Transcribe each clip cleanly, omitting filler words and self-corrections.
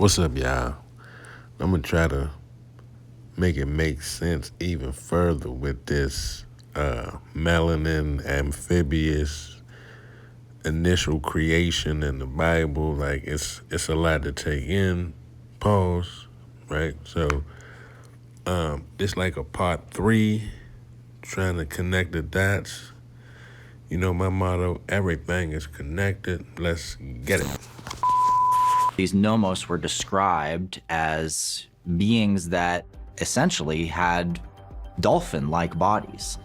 What's up, y'all? I'm gonna try to make it make sense even further with this melanin amphibious initial creation in the Bible. Like it's a lot to take in. Pause. Right. So it's like a part three, trying to connect the dots. You know my motto: everything is connected. Let's get it. These nomos were described as beings that essentially had dolphin-like bodies,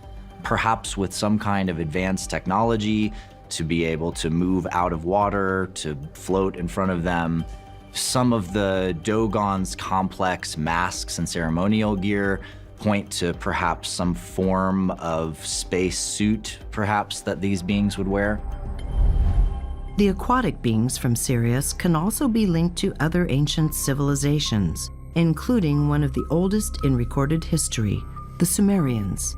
perhaps with some kind of advanced technology to be able to move out of water, to float in front of them. Some of the Dogon's complex masks and ceremonial gear point to perhaps some form of space suit, perhaps, that these beings would wear. The aquatic beings from Sirius can also be linked to other ancient civilizations, including one of the oldest in recorded history, the Sumerians.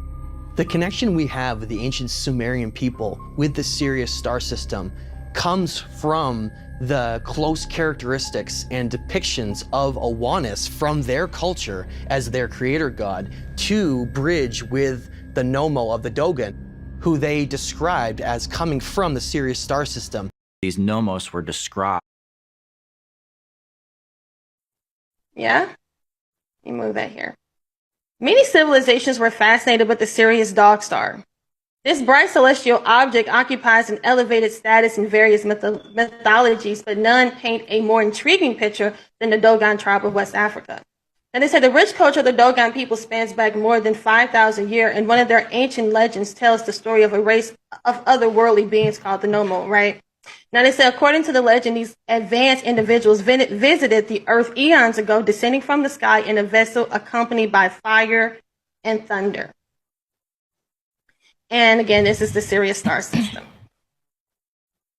The connection we have with the ancient Sumerian people with the Sirius star system comes from the close characteristics and depictions of Awanis from their culture as their creator god to bridge with the Nomo of the Dogon, who they described as coming from the Sirius star system. These nomos were described. Yeah? You move that here. Many civilizations were fascinated with the Sirius dog star. This bright celestial object occupies an elevated status in various mythologies, but none paint a more intriguing picture than the Dogon tribe of West Africa. And they said the rich culture of the Dogon people spans back more than 5,000 years, and one of their ancient legends tells the story of a race of otherworldly beings called the Nomo, right? Now, they say, according to the legend, these advanced individuals visited the earth eons ago, descending from the sky in a vessel accompanied by fire and thunder. And again, this is the Sirius star system.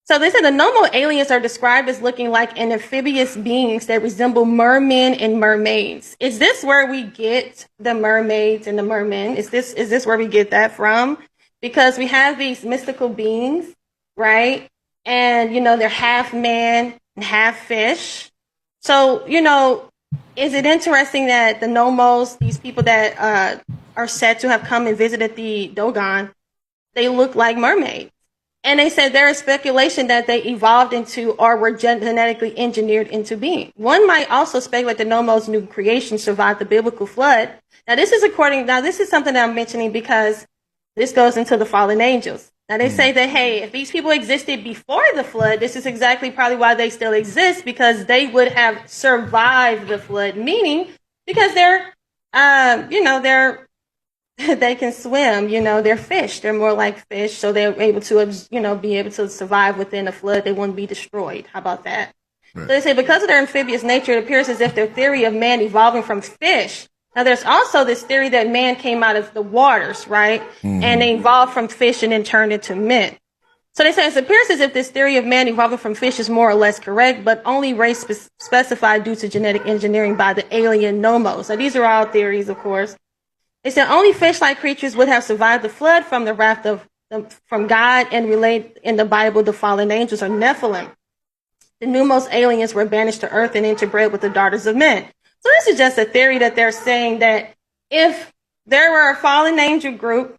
So they said the Nomo aliens are described as looking like an amphibious beings that resemble mermen and mermaids. Is this where we get the mermaids and the mermen? Is this where we get that from? Because we have these mystical beings, right? And, they're half man and half fish. So, is it interesting that the Nomos, these people that are said to have come and visited the Dogon, they look like mermaids? And they said there is speculation that they evolved into or were genetically engineered into being. One might also speculate the Nomos' new creation survived the biblical flood. Now, this is something that I'm mentioning because this goes into the fallen angels. Now, they say that, hey, if these people existed before the flood, this is exactly probably why they still exist, because they would have survived the flood, meaning because they're, they can swim, they're fish. They're more like fish, so they're able to, be able to survive within a flood. They wouldn't be destroyed. How about that? Right. So they say because of their amphibious nature, it appears as if their theory of man evolving from fish. Now, there's also this theory that man came out of the waters, right? Mm-hmm. And they evolved from fish and then turned into men. So they say it appears as if this theory of man evolving from fish is more or less correct, but only race specified due to genetic engineering by the alien Nomos. Now, these are all theories, of course. They said only fish-like creatures would have survived the flood from the wrath from God and relate in the Bible the fallen angels or Nephilim. The Nomos aliens were banished to earth and interbred with the daughters of men. So this is just a theory that they're saying that if there were a fallen angel group,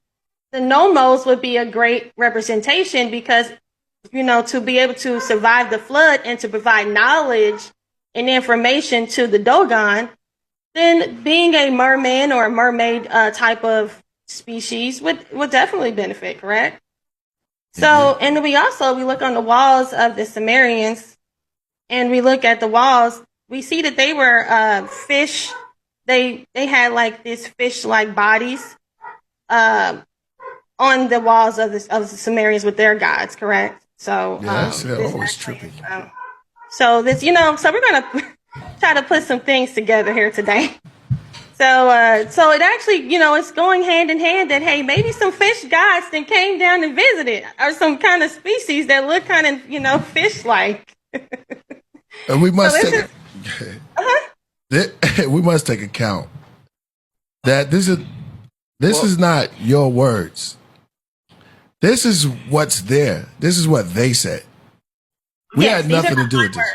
the Nomos would be a great representation because, to be able to survive the flood and to provide knowledge and information to the Dogon, then being a merman or a mermaid type of species would definitely benefit, correct? Mm-hmm. So, and we look on the walls of the Sumerians and we look at the walls. We see that they were fish. They had like these fish-like bodies on the walls of the Sumerians with their gods, correct? So yeah, they're always tripping. So this, so we're gonna try to put some things together here today. So it actually, it's going hand in hand that, hey, maybe some fish gods then came down and visited, or some kind of species that look kind of, fish-like. And we must we must take account that this is not your words. This is what's there. This is what they said. We had nothing to do with this.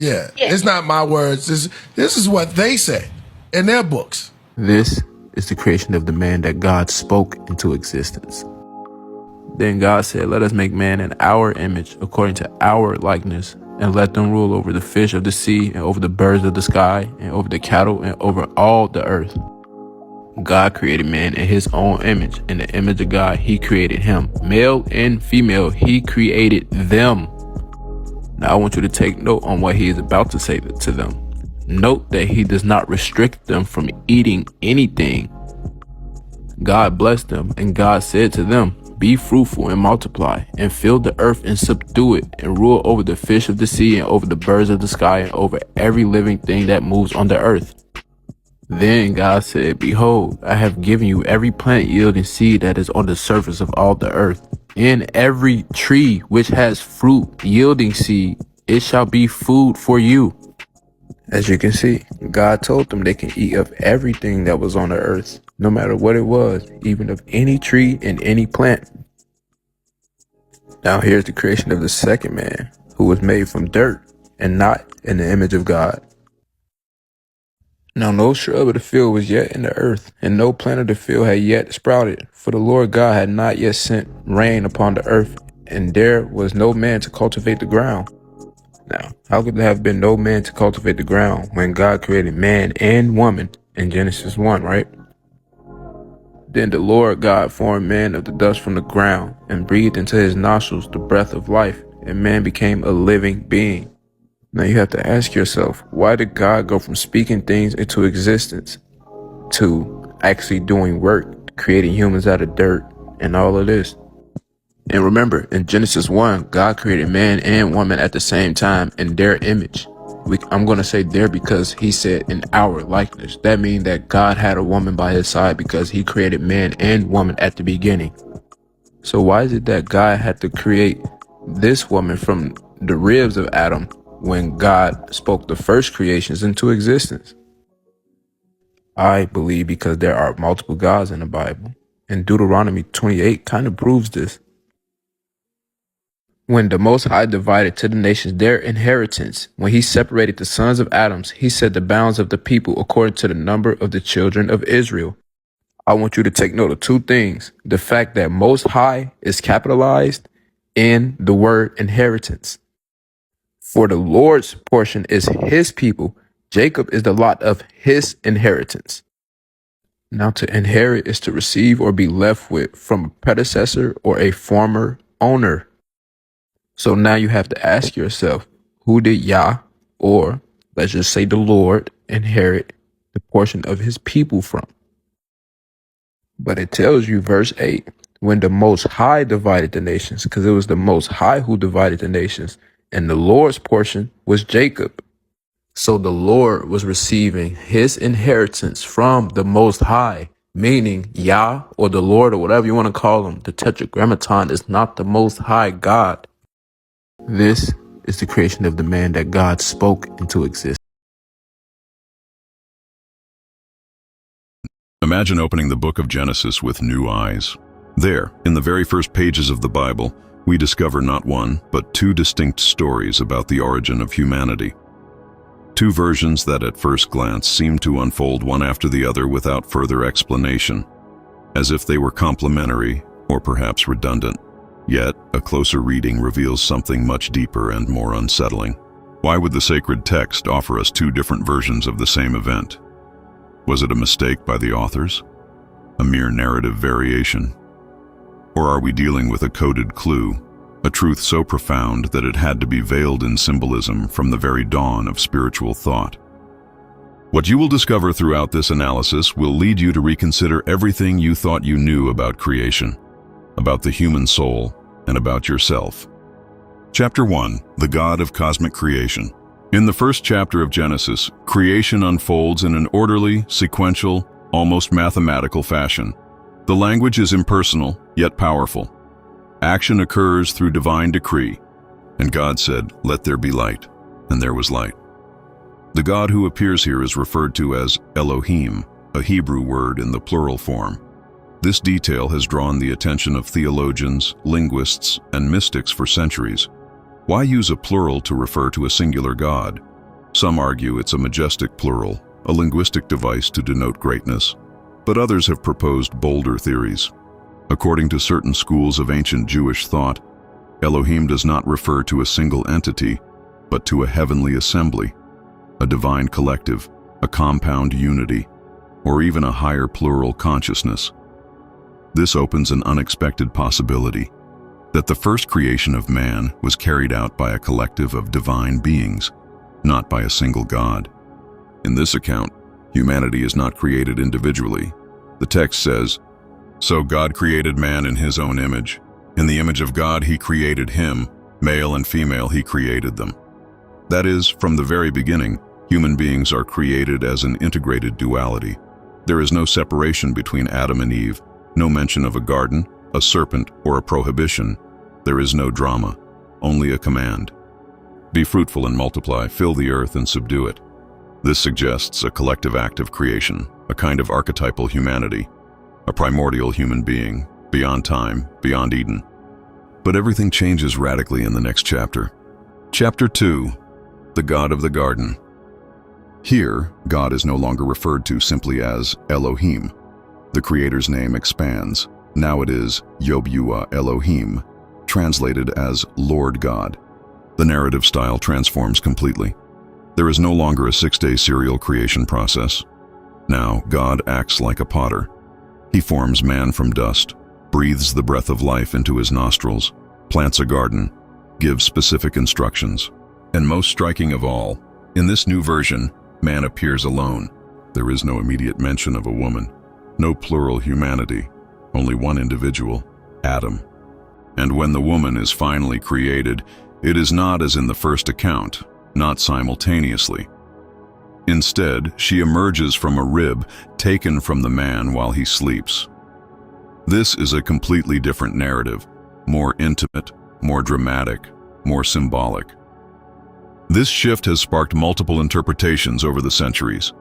Yeah, Yeah. it's not my words. This is what they say in their books. This is the creation of the man that God spoke into existence. Then God said, let us make man in our image, according to our likeness, and let them rule over the fish of the sea, and over the birds of the sky, and over the cattle, and over all the earth. God created man in his own image. In the image of God, he created him. Male and female, he created them. Now I want you to take note on what he is about to say to them. Note that he does not restrict them from eating anything. God blessed them, and God said to them, be fruitful and multiply, and fill the earth and subdue it, and rule over the fish of the sea, and over the birds of the sky, and over every living thing that moves on the earth. Then God said, behold, I have given you every plant yielding seed that is on the surface of all the earth. In every tree which has fruit yielding seed, it shall be food for you. As you can see, God told them they can eat of everything that was on the earth, no matter what it was, even of any tree and any plant. Now here's the creation of the second man, who was made from dirt and not in the image of God. Now no shrub of the field was yet in the earth, and no plant of the field had yet sprouted, for the Lord God had not yet sent rain upon the earth, and there was no man to cultivate the ground. Now, how could there have been no man to cultivate the ground when God created man and woman in Genesis 1, right? Then the Lord God formed man of the dust from the ground, and breathed into his nostrils the breath of life, and man became a living being. Now you have to ask yourself, why did God go from speaking things into existence to actually doing work, creating humans out of dirt and all of this? And remember, in Genesis 1, God created man and woman at the same time in their image. I'm going to say there because he said in our likeness. That means that God had a woman by his side because he created man and woman at the beginning. So why is it that God had to create this woman from the ribs of Adam when God spoke the first creations into existence? I believe because there are multiple gods in the Bible, and Deuteronomy 28 kind of proves this. When the Most High divided to the nations their inheritance, when he separated the sons of Adam, he set the bounds of the people according to the number of the children of Israel. I want you to take note of two things. The fact that Most High is capitalized in the word inheritance. For the Lord's portion is his people. Jacob is the lot of his inheritance. Now to inherit is to receive or be left with from a predecessor or a former owner. So now you have to ask yourself, who did Yah, or let's just say the Lord, inherit the portion of his people from? But it tells you, verse 8, when the Most High divided the nations, because it was the Most High who divided the nations, and the Lord's portion was Jacob. So the Lord was receiving his inheritance from the Most High, meaning Yah or the Lord or whatever you want to call him. The Tetragrammaton is not the Most High God. This is the creation of the man that God spoke into existence. Imagine opening the book of Genesis with new eyes. There, in the very first pages of the Bible, we discover not one, but two distinct stories about the origin of humanity. Two versions that at first glance seem to unfold one after the other without further explanation, as if they were complementary or perhaps redundant. Yet, a closer reading reveals something much deeper and more unsettling. Why would the sacred text offer us two different versions of the same event? Was it a mistake by the authors? A mere narrative variation? Or are we dealing with a coded clue, a truth so profound that it had to be veiled in symbolism from the very dawn of spiritual thought? What you will discover throughout this analysis will lead you to reconsider everything you thought you knew about creation, about the human soul, and about yourself. Chapter 1, the God of Cosmic Creation. In the first chapter of Genesis, creation unfolds in an orderly, sequential, almost mathematical fashion. The language is impersonal, yet powerful. Action occurs through divine decree, and God said, "Let there be light," and there was light. The God who appears here is referred to as Elohim, a Hebrew word in the plural form. This detail has drawn the attention of theologians, linguists, and mystics for centuries. Why use a plural to refer to a singular God? Some argue it's a majestic plural, a linguistic device to denote greatness, but others have proposed bolder theories. According to certain schools of ancient Jewish thought, Elohim does not refer to a single entity, but to a heavenly assembly, a divine collective, a compound unity, or even a higher plural consciousness. This opens an unexpected possibility that the first creation of man was carried out by a collective of divine beings, not by a single God. In this account, humanity is not created individually. The text says, "So God created man in his own image. In the image of God he created him, male and female he created them." That is, from the very beginning, human beings are created as an integrated duality. There is no separation between Adam and Eve, no mention of a garden, a serpent, or a prohibition. There is no drama, only a command. Be fruitful and multiply, fill the earth and subdue it. This suggests a collective act of creation, a kind of archetypal humanity, a primordial human being, beyond time, beyond Eden. But everything changes radically in the next chapter. Chapter 2, the God of the Garden. Here, God is no longer referred to simply as Elohim. The Creator's name expands. Now it is Yobuah Elohim, translated as Lord God. The narrative style transforms completely. There is no longer a 6-day serial creation process. Now, God acts like a potter. He forms man from dust, breathes the breath of life into his nostrils, plants a garden, gives specific instructions. And most striking of all, in this new version, man appears alone. There is no immediate mention of a woman, no plural humanity, only one individual, Adam. And when the woman is finally created, it is not as in the first account, not simultaneously. Instead, she emerges from a rib taken from the man while he sleeps. This is a completely different narrative, more intimate, more dramatic, more symbolic. This shift has sparked multiple interpretations over the centuries.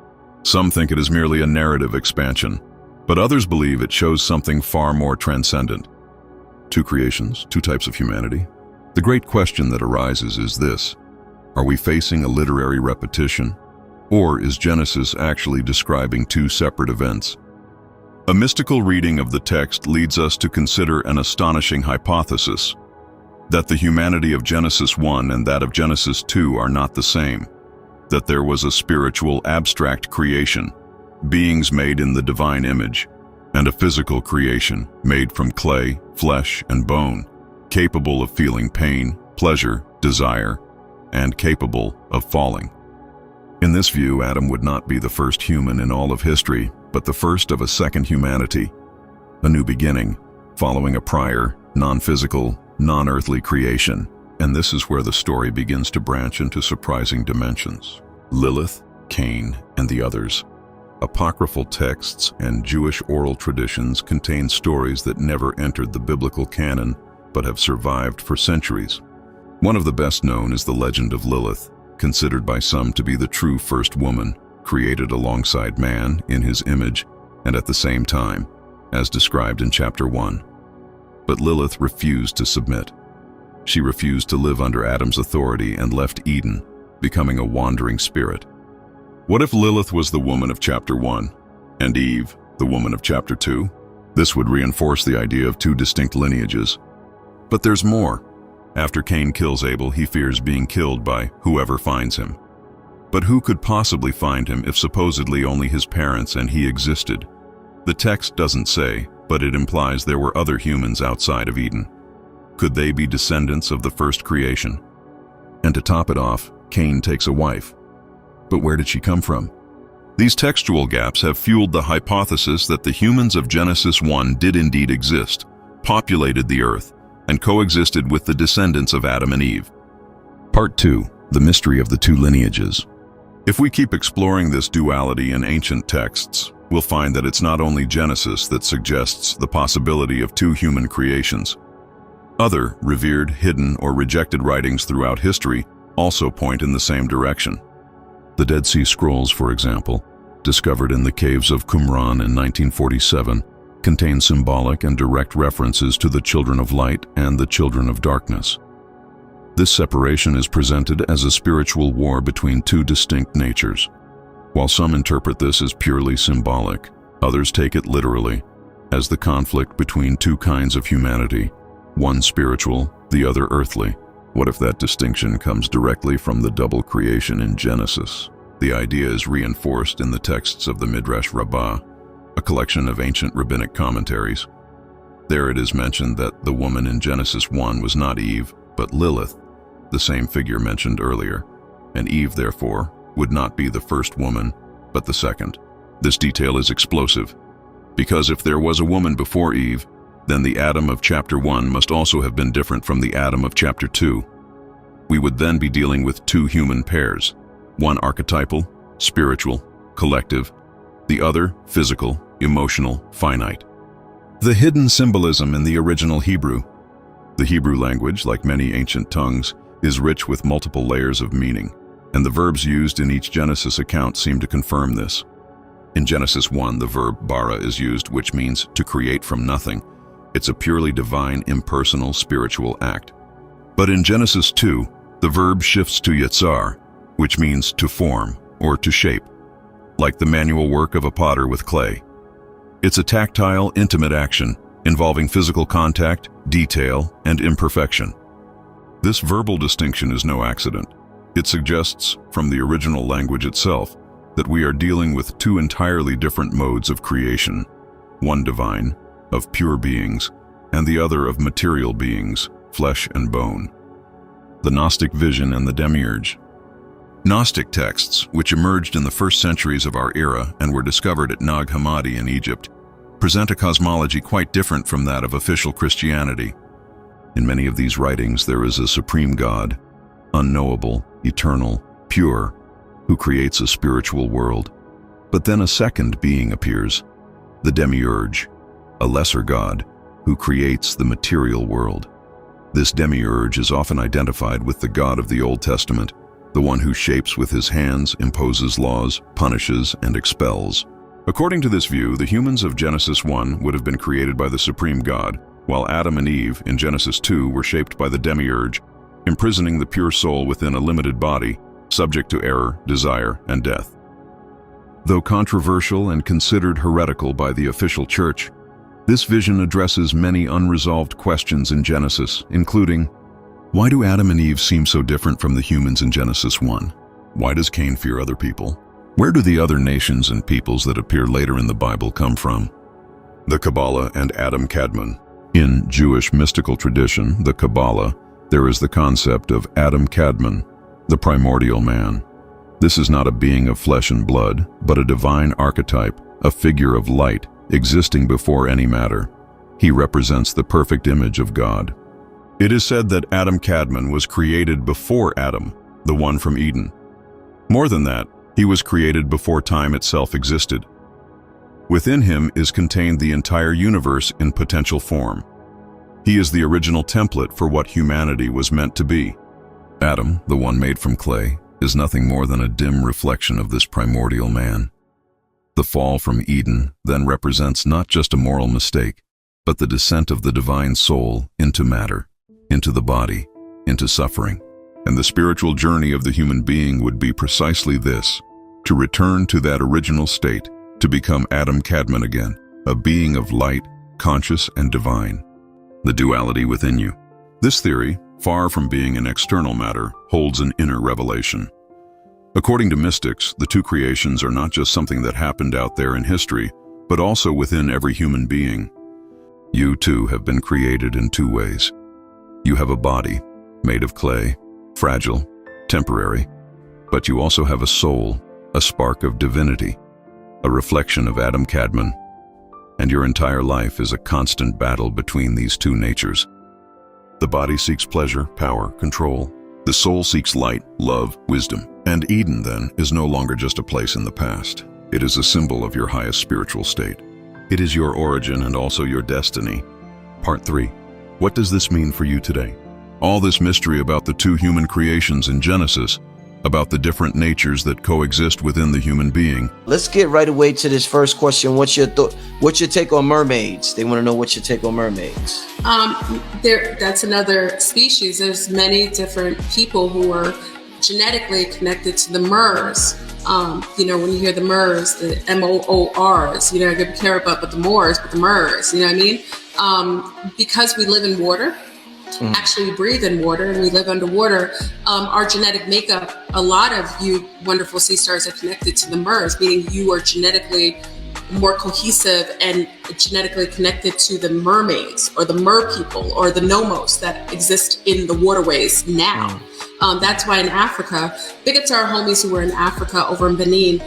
Some think it is merely a narrative expansion, but others believe it shows something far more transcendent. Two creations, two types of humanity. The great question that arises is this: are we facing a literary repetition, or is Genesis actually describing two separate events? A mystical reading of the text leads us to consider an astonishing hypothesis, that the humanity of Genesis 1 and that of Genesis 2 are not the same, that there was a spiritual, abstract creation, beings made in the divine image, and a physical creation made from clay, flesh, and bone, capable of feeling pain, pleasure, desire, and capable of falling. In this view, Adam would not be the first human in all of history, but the first of a second humanity, a new beginning, following a prior, non-physical, non-earthly creation. And this is where the story begins to branch into surprising dimensions. Lilith, Cain, and the others. Apocryphal texts and Jewish oral traditions contain stories that never entered the biblical canon, but have survived for centuries. One of the best known is the legend of Lilith, considered by some to be the true first woman, created alongside man in his image and at the same time, as described in chapter 1. But Lilith refused to submit. She refused to live under Adam's authority and left Eden, becoming a wandering spirit. What if Lilith was the woman of chapter 1, and Eve, the woman of chapter 2? This would reinforce the idea of two distinct lineages. But there's more. After Cain kills Abel, he fears being killed by whoever finds him. But who could possibly find him if supposedly only his parents and he existed? The text doesn't say, but it implies there were other humans outside of Eden. Could they be descendants of the first creation? And to top it off, Cain takes a wife. But where did she come from? These textual gaps have fueled the hypothesis that the humans of Genesis 1 did indeed exist, populated the earth, and coexisted with the descendants of Adam and Eve. Part 2. The mystery of the two lineages. If we keep exploring this duality in ancient texts, we'll find that it's not only Genesis that suggests the possibility of two human creations. Other revered, hidden, or rejected writings throughout history also point in the same direction. The Dead Sea Scrolls, for example, discovered in the caves of Qumran in 1947, contain symbolic and direct references to the children of light and the children of darkness. This separation is presented as a spiritual war between two distinct natures. While some interpret this as purely symbolic, others take it literally, as the conflict between two kinds of humanity, one spiritual, the other earthly. What if that distinction comes directly from the double creation in Genesis? The idea is reinforced in the texts of the Midrash Rabbah, a collection of ancient rabbinic commentaries. There it is mentioned that the woman in Genesis 1 was not Eve, but Lilith, the same figure mentioned earlier, and Eve, therefore, would not be the first woman, but the second. This detail is explosive, because if there was a woman before Eve, then the Adam of chapter 1 must also have been different from the Adam of chapter 2. We would then be dealing with two human pairs, one archetypal, spiritual, collective, the other physical, emotional, finite. The hidden symbolism in the original Hebrew. The Hebrew language, like many ancient tongues, is rich with multiple layers of meaning, and the verbs used in each Genesis account seem to confirm this. In Genesis 1, the verb bara is used, which means to create from nothing. It's a purely divine, impersonal, spiritual act. But in Genesis 2, the verb shifts to yetzar, which means to form or to shape, like the manual work of a potter with clay. It's a tactile, intimate action involving physical contact, detail, and imperfection. This verbal distinction is no accident. It suggests, from the original language itself, that we are dealing with two entirely different modes of creation, one divine, of pure beings, and the other of material beings, flesh and bone. The Gnostic vision and the Demiurge. Gnostic texts, which emerged in the first centuries of our era and were discovered at Nag Hammadi in Egypt, present a cosmology quite different from that of official Christianity. In many of these writings, there is a supreme God, unknowable, eternal, pure, who creates a spiritual world. But then a second being appears, the Demiurge, a lesser god, who creates the material world. This Demiurge is often identified with the God of the Old Testament, the one who shapes with his hands, imposes laws, punishes, and expels. According to this view, the humans of Genesis 1 would have been created by the supreme God, while Adam and Eve in Genesis 2 were shaped by the Demiurge, imprisoning the pure soul within a limited body, subject to error, desire, and death. Though controversial and considered heretical by the official church, this vision addresses many unresolved questions in Genesis, including, why do Adam and Eve seem so different from the humans in Genesis 1? Why does Cain fear other people? Where do the other nations and peoples that appear later in the Bible come from? The Kabbalah and Adam Kadmon. In Jewish mystical tradition, the Kabbalah, there is the concept of Adam Kadmon, the primordial man. This is not a being of flesh and blood, but a divine archetype, a figure of light, existing before any matter. He represents the perfect image of God. It is said that Adam Kadmon was created before Adam, the one from Eden. More than that, he was created before time itself existed. Within him is contained the entire universe in potential form. He is the original template for what humanity was meant to be. Adam, the one made from clay, is nothing more than a dim reflection of this primordial man. The fall from Eden then represents not just a moral mistake, but the descent of the divine soul into matter, into the body, into suffering. And the spiritual journey of the human being would be precisely this, to return to that original state, to become Adam Kadmon again, a being of light, conscious and divine. The duality within you. This theory, far from being an external matter, holds an inner revelation. According to mystics, the two creations are not just something that happened out there in history, but also within every human being. You too have been created in two ways. You have a body, made of clay, fragile, temporary, but you also have a soul, a spark of divinity, a reflection of Adam Kadmon, and your entire life is a constant battle between these two natures. The body seeks pleasure, power, control. The soul seeks light, love, wisdom. And Eden, then, is no longer just a place in the past. It is a symbol of your highest spiritual state. It is your origin and also your destiny. Part 3. What does this mean for you today? All this mystery about the two human creations in Genesis, about the different natures that coexist within the human being. Let's get right away to this first question. What's your take on mermaids? They want to know what's your take on mermaids. That's another species. There's many different people who are genetically connected to the Moors. When you hear the Moors, the Moors, you gotta care about the Moors, but the Moors, you know what I mean? Because we live in water, actually we breathe in water and we live underwater, our genetic makeup, a lot of you wonderful sea stars are connected to the Moors, meaning you are genetically more cohesive and genetically connected to the mermaids or the mer people or the nomos that exist in the waterways now. That's why in Africa, big up to our homies who were in Africa over in Benin.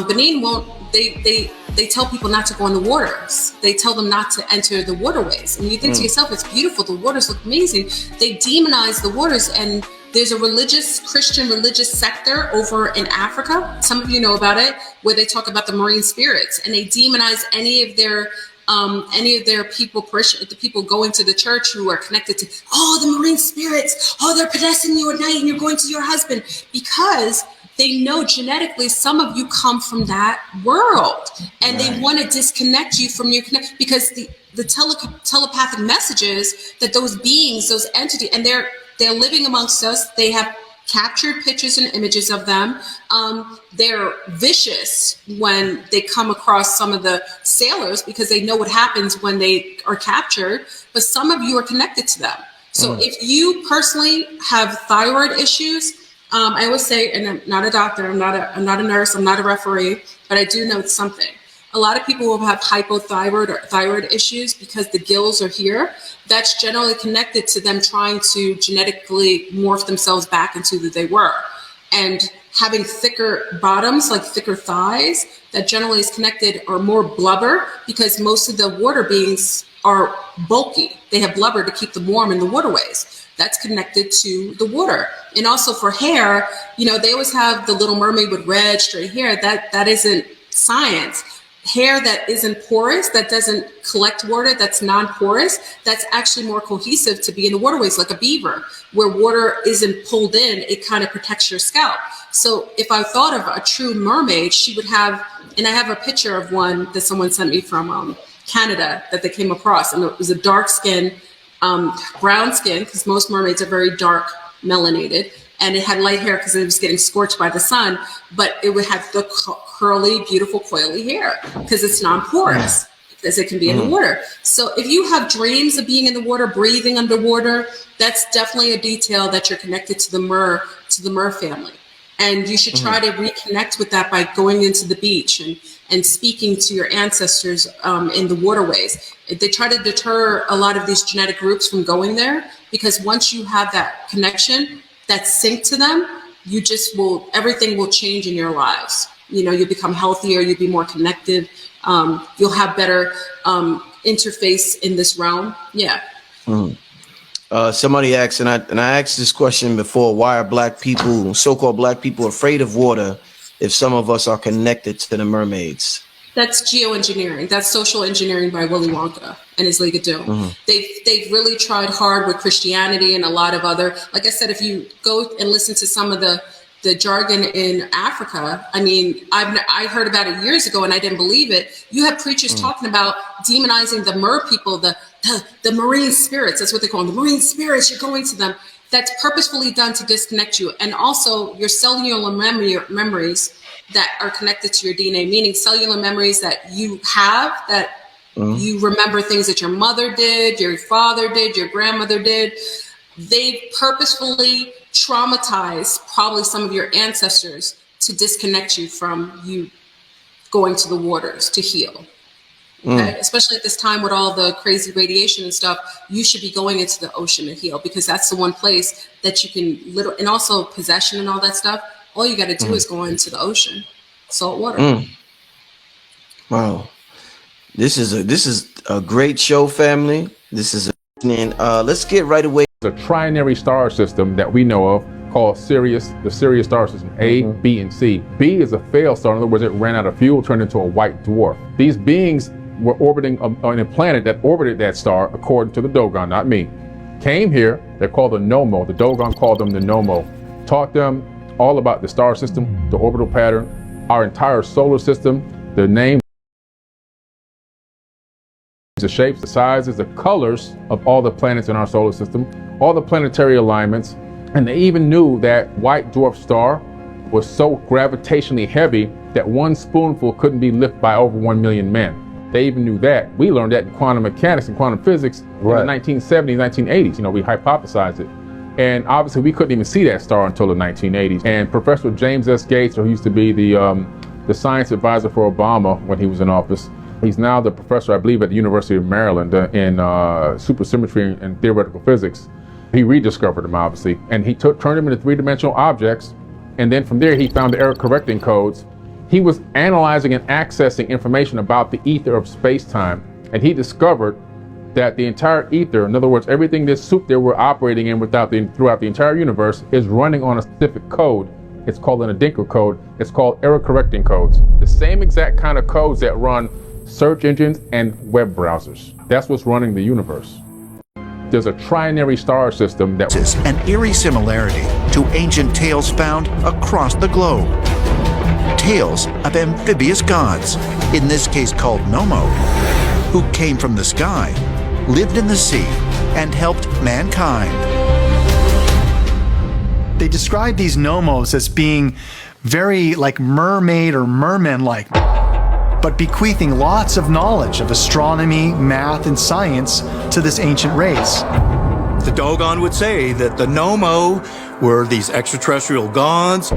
Benin won't, they tell people not to go in the waters. They tell them not to enter the waterways. And you think to yourself, it's beautiful. The waters look amazing. They demonize the waters. And there's a Christian religious sector over in Africa. Some of you know about it, where they talk about the marine spirits and they demonize any of their people, the people going to the church who are connected to, the marine spirits, they're possessing you at night and you're going to your husband, because they know genetically some of you come from that world and they want to disconnect you from your because the telepathic messages that those beings, those entities, and they're living amongst us. They have captured pictures and images of them. They're vicious when they come across some of the sailors because they know what happens when they are captured, but some of you are connected to them. So if you personally have thyroid issues, I always say, and I'm not a doctor, I'm not a nurse, I'm not a referee, but I do know something. A lot of people will have hypothyroid or thyroid issues because the gills are here. That's generally connected to them trying to genetically morph themselves back into who they were. And having thicker bottoms, like thicker thighs, that generally is connected, or more blubber, because most of the water beings are bulky. They have blubber to keep them warm in the waterways. That's connected to the water. And also for hair, they always have the Little Mermaid with red, straight hair. That isn't science. Hair that isn't porous, that doesn't collect water, that's non-porous, that's actually more cohesive to be in the waterways, like a beaver, where water isn't pulled in, it kind of protects your scalp. So if I thought of a true mermaid, she would have, and I have a picture of one that someone sent me from Canada that they came across, and it was a dark skin, brown skin, because most mermaids are very dark melanated, and it had light hair because it was getting scorched by the sun, but it would have the curly, beautiful, coily hair because it's non-porous, because it can be in the water. So if you have dreams of being in the water, breathing underwater, that's definitely a detail that you're connected to the mer family. And you should try to reconnect with that by going into the beach and speaking to your ancestors in the waterways. They try to deter a lot of these genetic groups from going there, because once you have that connection, that sync to them, everything will change in your lives. You'll become healthier, you'll be more connected, you'll have better interface in this realm. Yeah. Somebody asked, and I asked this question before, why are so-called black people afraid of water if some of us are connected to the mermaids? That's geoengineering. That's social engineering by Willy Wonka and his League of Doom. They've really tried hard with Christianity and a lot of other, like I said, if you go and listen to some of the jargon in Africa, I heard about it years ago and I didn't believe it. You have preachers talking about demonizing the mer people, the marine spirits. That's what they call them, the marine spirits. You're going to them. That's purposefully done to disconnect you. And also your cellular memories that are connected to your DNA, meaning cellular memories that you have, that you remember things that your mother did, your father did, your grandmother did. They purposefully traumatized probably some of your ancestors to disconnect you from you going to the waters to heal. Okay? Especially at this time with all the crazy radiation and stuff, you should be going into the ocean to heal, because that's the one place that you can and also possession and all that stuff. All you got to do is go into the ocean, salt water. Wow, this is a great show, family. This is let's get right away. A trinary star system that we know of called Sirius, the Sirius star system, A, B, and C. B is a failed star. In other words, it ran out of fuel, turned into a white dwarf. These beings were orbiting on a planet that orbited that star, according to the Dogon, not me. Came here, they're called the Nomo. The Dogon called them the Nomo. Taught them all about the star system, the orbital pattern, our entire solar system, the names, the shapes, the sizes, the colors of all the planets in our solar system, all the planetary alignments, and they even knew that white dwarf star was so gravitationally heavy that one spoonful couldn't be lifted by over 1 million men. They even knew that. We learned that in quantum mechanics and quantum physics in the 1970s, 1980s. You know, we hypothesized it. And obviously we couldn't even see that star until the 1980s. And Professor James S. Gates, who used to be the science advisor for Obama when he was in office, he's now the professor, I believe, at the University of Maryland in supersymmetry and theoretical physics. He rediscovered them, obviously, and he turned them into three-dimensional objects. And then from there, he found the error correcting codes. He was analyzing and accessing information about the ether of space-time, and he discovered that the entire ether, in other words, everything this soup that we're operating in throughout the entire universe, is running on a specific code. It's called an Adinkra code. It's called error correcting codes. The same exact kind of codes that run search engines and web browsers. That's what's running the universe. There's a trinary star system that is an eerie similarity to ancient tales found across the globe. Tales of amphibious gods, in this case called Nomo, who came from the sky, lived in the sea, and helped mankind. They describe these Nomos as being very like mermaid or merman-like, but bequeathing lots of knowledge of astronomy, math, and science to this ancient race. The Dogon would say that the Nomo were these extraterrestrial gods,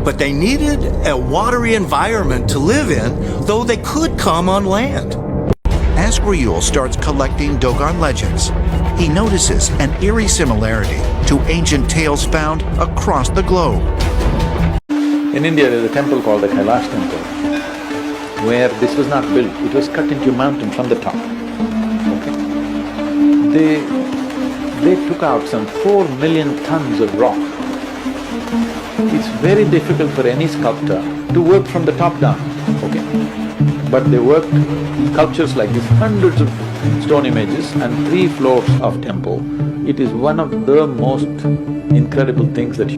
but they needed a watery environment to live in, though they could come on land. As Griul starts collecting Dogon legends, he notices an eerie similarity to ancient tales found across the globe. In India, there is a temple called the Kailash temple, where this was not built, it was cut into a mountain from the top, okay? They took out some 4 million tons of rock. It's very difficult for any sculptor to work from the top down, okay? But they worked sculptures like this, hundreds of stone images and 3 floors of temple. It is one of the most incredible things that